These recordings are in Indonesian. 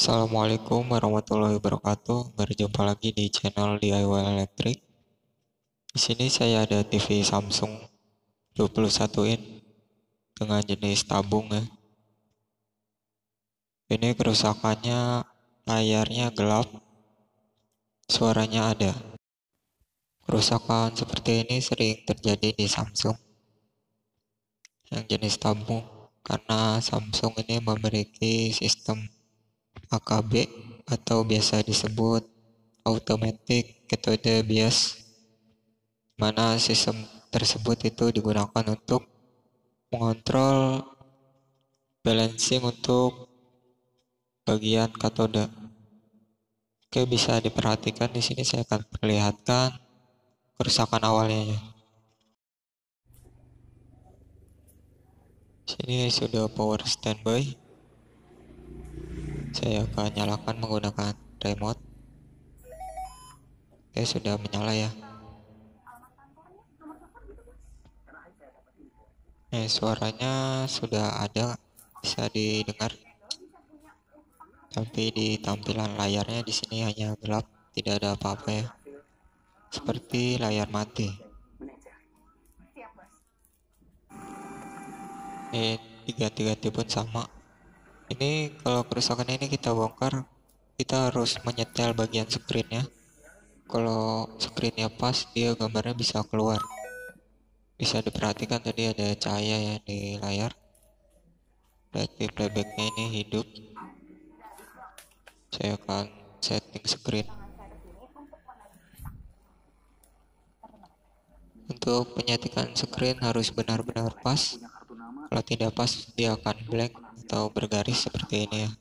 Assalamualaikum warahmatullahi wabarakatuh. Berjumpa lagi di channel DIY Elektrik. Di sini saya ada TV Samsung 21 in dengan jenis tabung ya. Ini kerusakannya layarnya gelap, suaranya ada. Kerusakan seperti ini sering terjadi di Samsung yang jenis tabung karena Samsung ini memiliki sistem AKB atau biasa disebut Automatic Cathode Bias, mana sistem tersebut itu digunakan untuk mengontrol balancing untuk bagian katoda. Oke, bisa diperhatikan di sini saya akan perlihatkan kerusakan awalnya. Sini sudah power standby. Saya akan nyalakan menggunakan remote. Oke, sudah menyala ya. Suaranya sudah ada, bisa didengar. Tapi di tampilan layarnya di sini hanya gelap, tidak ada apa-apa ya. Seperti layar mati. Ganti-ganti pun sama. Ini kalau kerusakan ini kita bongkar, kita harus menyetel bagian screennya. Kalau screennya pas, dia gambarnya bisa keluar. Bisa diperhatikan tadi ada cahaya ya di layar. Berarti playbacknya ini hidup. Saya akan setting screen. Untuk penyetikan screen harus benar-benar pas. Kalau tidak pas, dia akan blank atau bergaris seperti ini ya.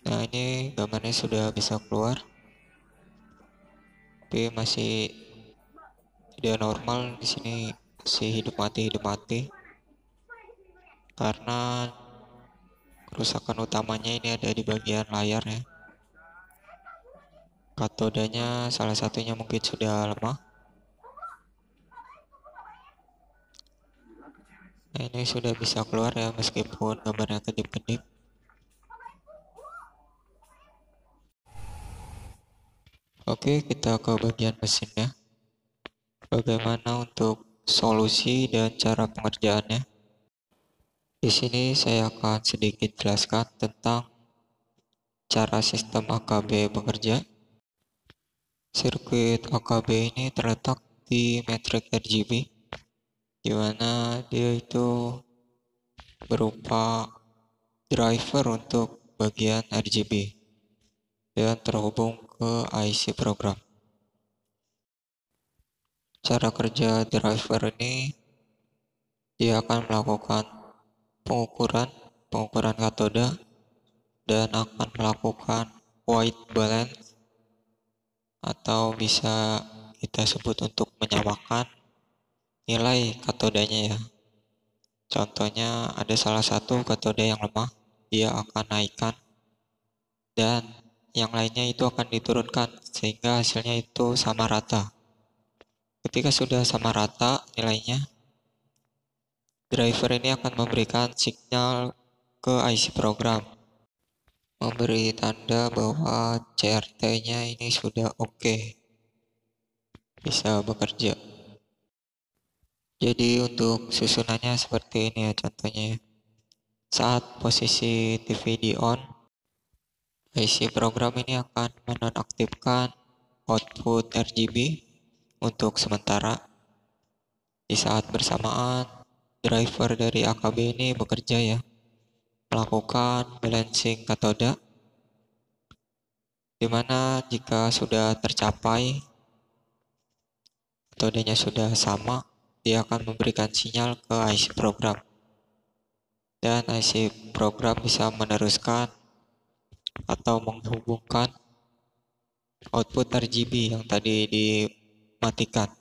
Nah, ini gambarnya sudah bisa keluar, tapi masih tidak normal. Di sini masih hidup mati karena kerusakan utamanya ini ada di bagian layar ya. Katodanya salah satunya mungkin sudah lemah. Nah, ini sudah bisa keluar ya meskipun gambarnya kedip-kedip. Oke, kita ke bagian mesinnya. Bagaimana untuk solusi dan cara pengerjaannya? Di sini saya akan sedikit jelaskan tentang cara sistem AKB bekerja. Sirkuit AKB ini terletak di matriks RGB, di mana dia itu berupa driver untuk bagian RGB dan terhubung ke IC program. Cara kerja driver ini, dia akan melakukan pengukuran katoda dan akan melakukan white balance, atau bisa kita sebut untuk menyamakan nilai katodanya ya. Contohnya ada salah satu katoda yang lemah, dia akan naikkan dan yang lainnya itu akan diturunkan sehingga hasilnya itu sama rata. Ketika sudah sama rata nilainya, driver ini akan memberikan sinyal ke IC program, memberi tanda bahwa CRT-nya ini sudah oke, bisa bekerja. Jadi untuk susunannya seperti ini ya contohnya. Saat posisi TV di on, IC program ini akan menonaktifkan output RGB untuk sementara. Di saat bersamaan, driver dari AKB ini bekerja ya, melakukan balancing katoda, dimana jika sudah tercapai, katodanya sudah sama, dia akan memberikan sinyal ke IC program. Dan IC program bisa meneruskan atau menghubungkan output RGB yang tadi dimatikan.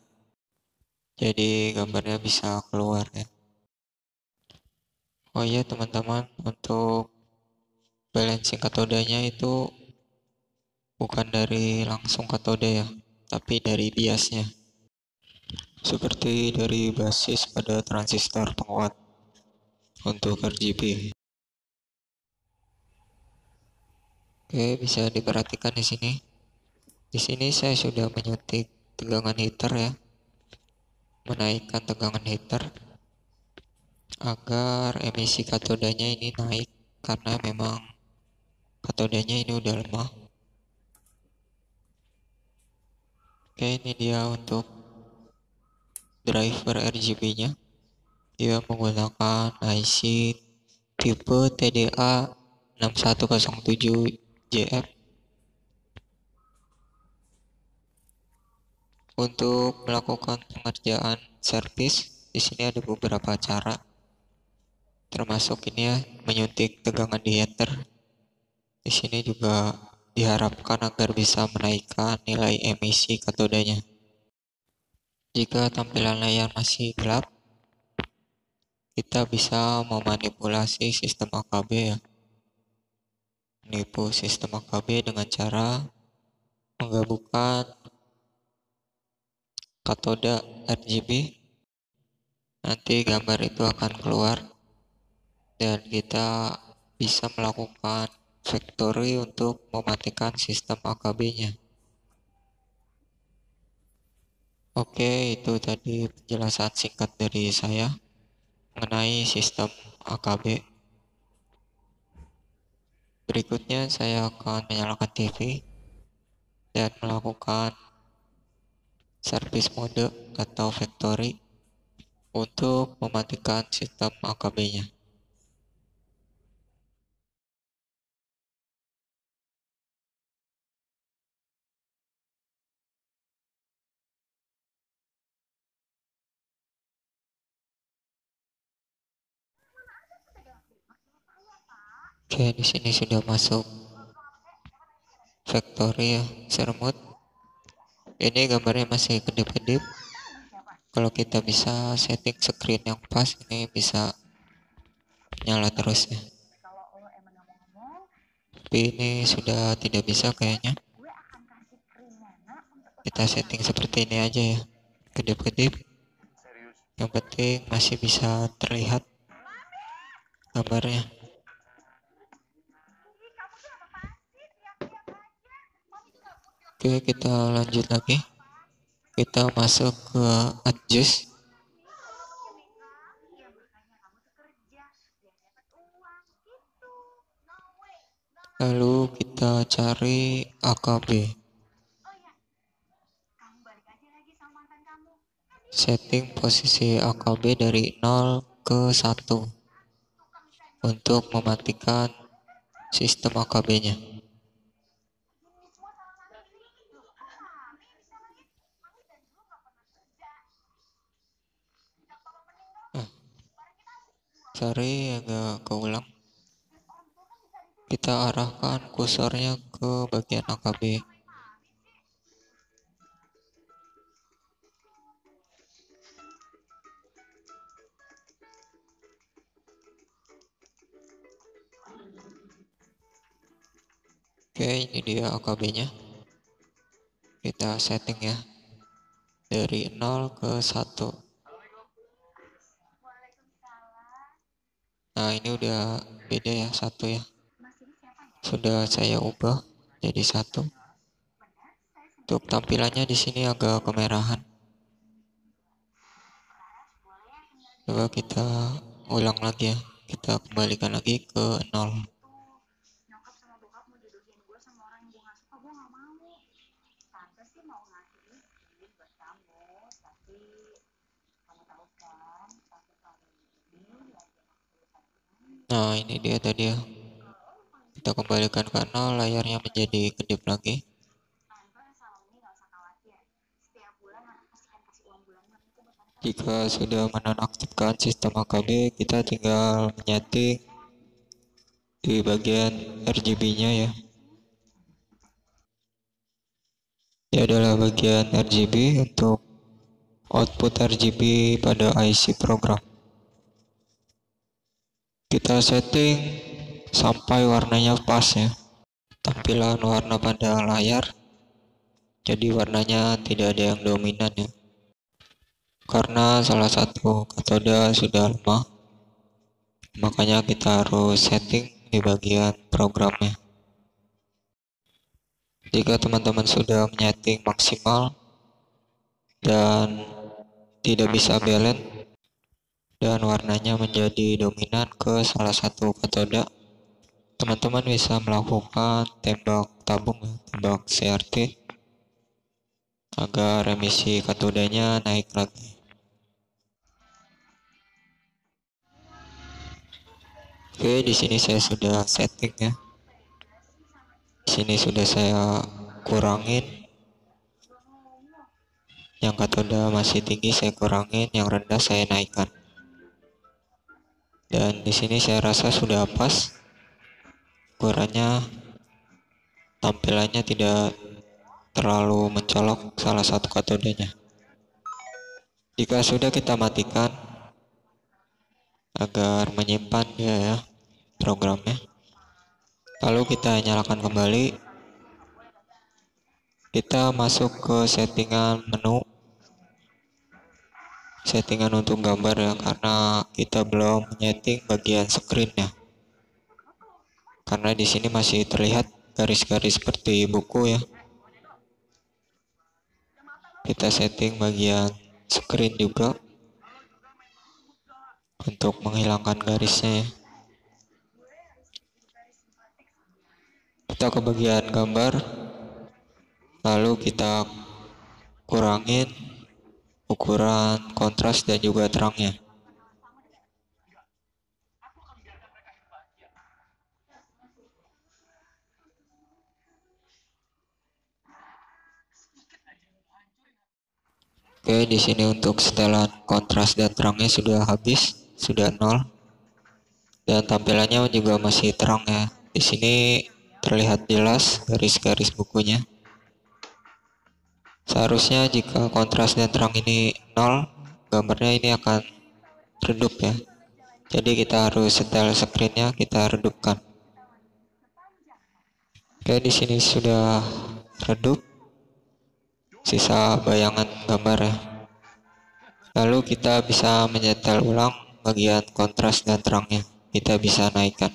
Jadi gambarnya bisa keluar ya. Oh iya teman-teman, untuk balancing katodanya itu bukan dari langsung katoda ya, tapi dari biasnya. Seperti dari basis pada transistor penguat. untuk RGB. Oke, bisa diperhatikan di sini. Di sini saya sudah menyuntik tegangan heater ya, menaikkan tegangan heater agar emisi katodanya ini naik karena memang katodanya ini udah lemah. Oke, ini dia untuk driver RGB-nya. Dia menggunakan IC tipe TDA 6107JF. Untuk melakukan pengerjaan servis, di sini ada beberapa cara. Termasuk ini ya, menyuntik tegangan di heater. Di sini juga diharapkan agar bisa menaikkan nilai emisi katodanya. Jika tampilan layar masih gelap, kita bisa memanipulasi sistem AKB ya. Menipu sistem AKB dengan cara menggabungkan katoda RGB. Nanti gambar itu akan keluar dan kita bisa melakukan factory untuk mematikan sistem AKB-nya. Oke, itu tadi penjelasan singkat dari saya mengenai sistem AKB. Berikutnya saya akan menyalakan TV dan melakukan service mode atau factory untuk mematikan sistem AKB-nya. Oke, di sini sudah masuk factory ya, sermut. Ini gambarnya masih kedip-kedip. Kalau kita bisa setting screen yang pas, ini bisa nyala terus ya. Tapi ini sudah tidak bisa kayaknya. Kita setting seperti ini aja ya, kedip-kedip. Yang penting masih bisa terlihat gambarnya. Oke, kita lanjut lagi. Kita masuk ke adjust. Lalu kita cari AKB. Setting posisi AKB dari 0 ke 1 untuk mematikan sistem AKB-nya. Sorry agak keulang. Kita arahkan kursornya ke bagian AKB. Oke, ini dia AKB-nya. Kita setting ya dari 0 ke 1. Nah, ini udah beda ya, 1 ya. Sudah saya ubah jadi 1. Untuk tampilannya di sini agak kemerahan. Coba kita ulang lagi ya. Kita kembalikan lagi ke 0. Nah, ini dia tadi ya. Kita kembalikan ke 0, layarnya menjadi kedip lagi. Jika sudah menonaktifkan sistem AKB, kita tinggal menyeting di bagian RGB-nya ya. Ini adalah bagian RGB untuk output RGB pada IC program. Kita setting sampai warnanya pas ya. Tampilan warna pada layar, jadi warnanya tidak ada yang dominan ya. Karena salah satu katoda sudah lemah, Makanya kita harus setting di bagian programnya. Jika teman-teman sudah menyeting maksimal dan tidak bisa balance dan warnanya menjadi dominan ke salah satu katoda, teman-teman bisa melakukan tembak tabung, tembak CRT, agar emisi katodanya naik lagi. Oke, di sini saya sudah setting ya. Di sini sudah saya kurangin. Yang katoda masih tinggi saya kurangin, yang rendah saya naikkan. Dan di sini saya rasa sudah pas. Ukurannya, tampilannya tidak terlalu mencolok salah satu katodanya. Jika sudah, kita matikan agar menyimpan ya programnya. Lalu kita nyalakan kembali. Kita masuk ke settingan menu, settingan untuk gambar ya, karena kita belum menyeting bagian screennya. Karena di sini masih terlihat garis-garis seperti buku ya. Kita setting bagian screen juga untuk menghilangkan garisnya ya. Kita ke bagian gambar, lalu kita kurangin ukuran kontras dan juga terangnya. Oke, di sini untuk setelan kontras dan terangnya sudah habis, sudah 0. Dan tampilannya juga masih terang ya. Di sini terlihat jelas garis-garis bukunya. Seharusnya jika kontras dan terang ini 0, gambarnya ini akan redup ya. Jadi kita harus setel screennya, kita redupkan. Oke, di sini sudah redup, sisa bayangan gambar ya. Lalu kita bisa menyetel ulang bagian kontras dan terangnya. Kita bisa naikkan.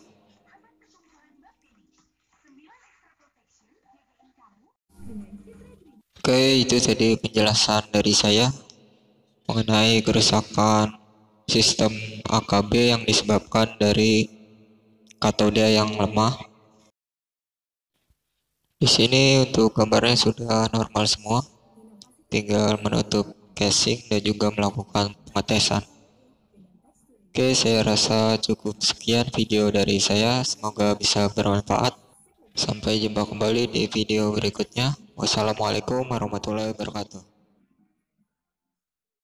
Oke, itu tadi penjelasan dari saya mengenai kerusakan sistem AKB yang disebabkan dari katoda yang lemah. Di sini untuk gambarnya sudah normal semua, tinggal menutup casing dan juga melakukan pengetesan. Oke, saya rasa cukup sekian video dari saya, semoga bisa bermanfaat. Sampai jumpa kembali di video berikutnya. Wassalamualaikum warahmatullahi wabarakatuh.